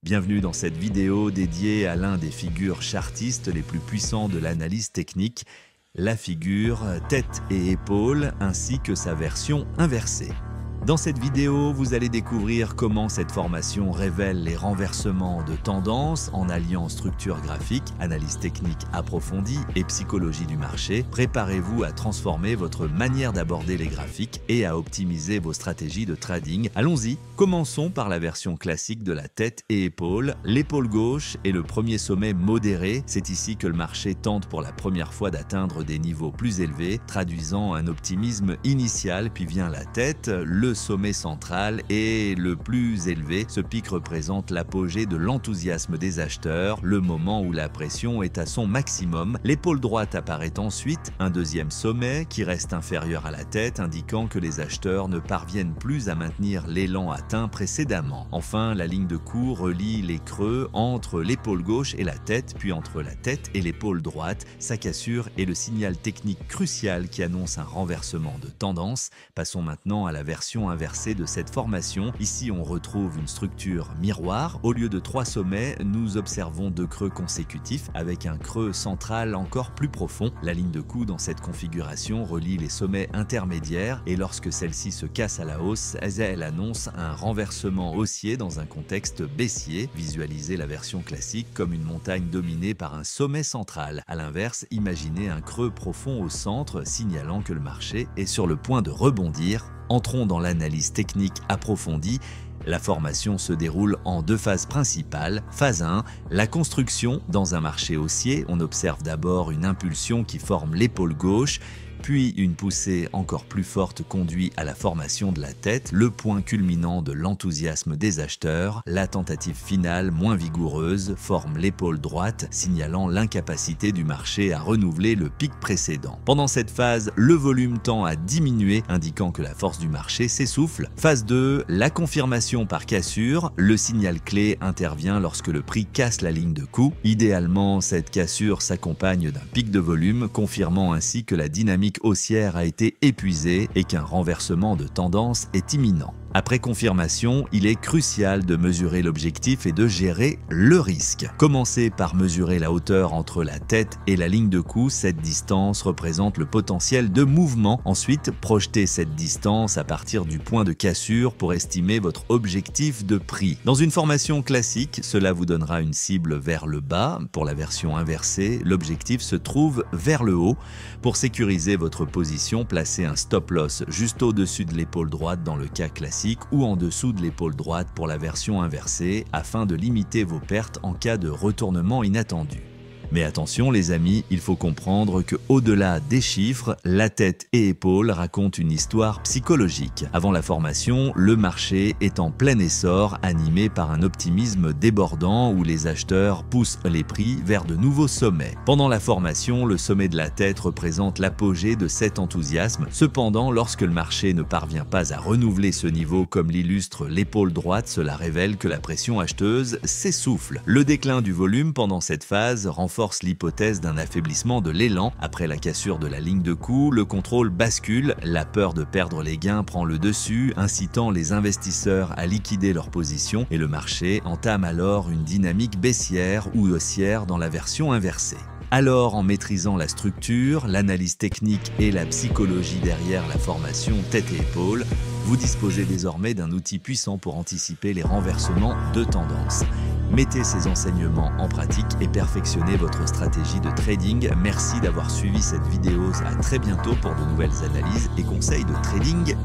Bienvenue dans cette vidéo dédiée à l'un des figures chartistes les plus puissants de l'analyse technique, la figure tête et épaules ainsi que sa version inversée. Dans cette vidéo, vous allez découvrir comment cette formation révèle les renversements de tendance en alliant structure graphique, analyse technique approfondie et psychologie du marché. Préparez-vous à transformer votre manière d'aborder les graphiques et à optimiser vos stratégies de trading. Allons-y, commençons par la version classique de la tête et épaules. L'épaule gauche est le premier sommet modéré. C'est ici que le marché tente pour la première fois d'atteindre des niveaux plus élevés, traduisant un optimisme initial, puis vient la tête, le sommet central est le plus élevé. Ce pic représente l'apogée de l'enthousiasme des acheteurs, le moment où la pression est à son maximum. L'épaule droite apparaît ensuite, un deuxième sommet qui reste inférieur à la tête, indiquant que les acheteurs ne parviennent plus à maintenir l'élan atteint précédemment. Enfin, la ligne de coup relie les creux entre l'épaule gauche et la tête, puis entre la tête et l'épaule droite. Sa cassure est le signal technique crucial qui annonce un renversement de tendance. Passons maintenant à la version inversée de cette formation. Ici, on retrouve une structure miroir. Au lieu de 3 sommets, nous observons 2 creux consécutifs avec un creux central encore plus profond. La ligne de coup dans cette configuration relie les sommets intermédiaires et lorsque celle-ci se casse à la hausse, elle annonce un renversement haussier dans un contexte baissier. Visualisez la version classique comme une montagne dominée par un sommet central. À l'inverse, imaginez un creux profond au centre signalant que le marché est sur le point de rebondir. Entrons dans l'analyse technique approfondie. La formation se déroule en 2 phases principales. Phase 1, la construction. Dans un marché haussier, on observe d'abord une impulsion qui forme l'épaule gauche, puis une poussée encore plus forte conduit à la formation de la tête, le point culminant de l'enthousiasme des acheteurs. La tentative finale, moins vigoureuse, forme l'épaule droite, signalant l'incapacité du marché à renouveler le pic précédent. Pendant cette phase, le volume tend à diminuer, indiquant que la force du marché s'essouffle. Phase 2, la confirmation par cassure. Le signal clé intervient lorsque le prix casse la ligne de coup. Idéalement, cette cassure s'accompagne d'un pic de volume, confirmant ainsi que la dynamique haussière a été épuisée et qu'un renversement de tendance est imminent. Après confirmation, il est crucial de mesurer l'objectif et de gérer le risque. Commencez par mesurer la hauteur entre la tête et la ligne de coup. Cette distance représente le potentiel de mouvement. Ensuite, projetez cette distance à partir du point de cassure pour estimer votre objectif de prix. Dans une formation classique, cela vous donnera une cible vers le bas. Pour la version inversée, l'objectif se trouve vers le haut. Pour sécuriser votre position, placez un stop loss juste au-dessus de l'épaule droite dans le cas classique ou en dessous de l'épaule droite pour la version inversée afin de limiter vos pertes en cas de retournement inattendu. Mais attention les amis, il faut comprendre que au-delà des chiffres, la tête et épaules racontent une histoire psychologique. Avant la formation, le marché est en plein essor, animé par un optimisme débordant où les acheteurs poussent les prix vers de nouveaux sommets. Pendant la formation, le sommet de la tête représente l'apogée de cet enthousiasme. Cependant, lorsque le marché ne parvient pas à renouveler ce niveau comme l'illustre l'épaule droite, cela révèle que la pression acheteuse s'essouffle. Le déclin du volume pendant cette phase renforce l'hypothèse d'un affaiblissement de l'élan. Après la cassure de la ligne de coup, le contrôle bascule, la peur de perdre les gains prend le dessus, incitant les investisseurs à liquider leur position et le marché entame alors une dynamique baissière ou haussière dans la version inversée. Alors, en maîtrisant la structure, l'analyse technique et la psychologie derrière la formation tête et épaules, vous disposez désormais d'un outil puissant pour anticiper les renversements de tendance. Mettez ces enseignements en pratique et perfectionnez votre stratégie de trading. Merci d'avoir suivi cette vidéo. À très bientôt pour de nouvelles analyses et conseils de trading.